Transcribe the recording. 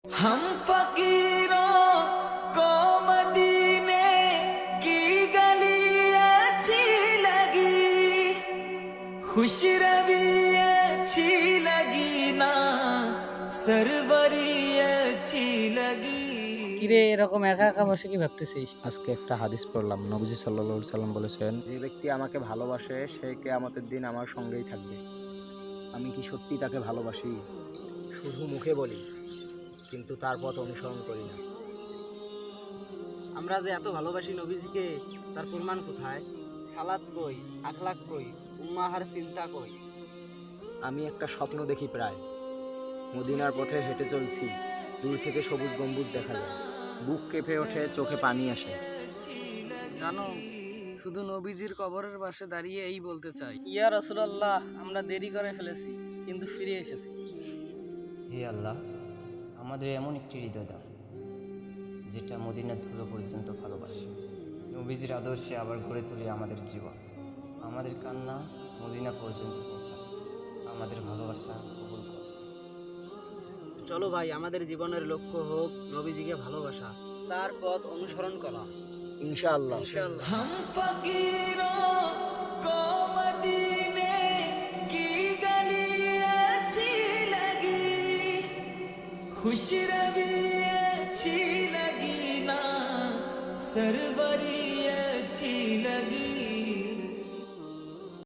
हम फकीरों को मदीने की गली अच्छी लगी, खुश रवि अच्छी लगी ना, सरवरी अच्छी लगी। কিরে এরকম একা একা বসে কি ভাবতেছিস? আজকে একটা হাদিস পড়লাম, নবীজি সাল্লাল্লাহু আলাইহি সাল্লাম বলেছেন, যে ব্যক্তি আমাকে ভালোবাসে সে কিয়ামতের দিন আমার সঙ্গেই থাকবে। আমি কি সত্যি তাকে ভালোবাসি? শুধু মুখে বলি, কিন্তু তার পথ অনুসরণ করি না। আমরা যে এত ভালোবাসি নবীজিকে, তার প্রমাণ কোথায়? সালাত কই, আখলাক কই, উম্মাহার চিন্তা কই? আমি একটা স্বপ্ন দেখি প্রায়, মদিনার পথে হেঁটে চলছি, দূর থেকে সবুজ গম্বুজ দেখা যায়, বুক কেঁপে ওঠে, চোখে পানি আসে। জানো, শুধু নবীজির কবরের পাশে দাঁড়িয়ে এই বলতে চাই, ইয়া রাসূলুল্লাহ, আমরা দেরি করে ফেলেছি কিন্তু ফিরে এসেছি। হে আল্লাহ, আমাদের এমন একটি হৃদয় দাও যেটা মদিনার ধুলো পর্যন্ত ভালোবাসে। নবীজির আদর্শে আবার গড়ে তুলি আমাদের জীবন। আমাদের কান্না মদিনা পর্যন্ত পৌঁছায়। আমাদের ভালোবাসা কবুল কর। চলো ভাই, আমাদের জীবনের লক্ষ্য হোক নবীজিকে ভালোবাসা, তার পথ অনুসরণ করা। ইনশাআল্লাহ। हम फकीरों को मदीने की गली अच्छी लगी, खुश रवि अच्छी लगी ना, सरवरी अच्छी लगी।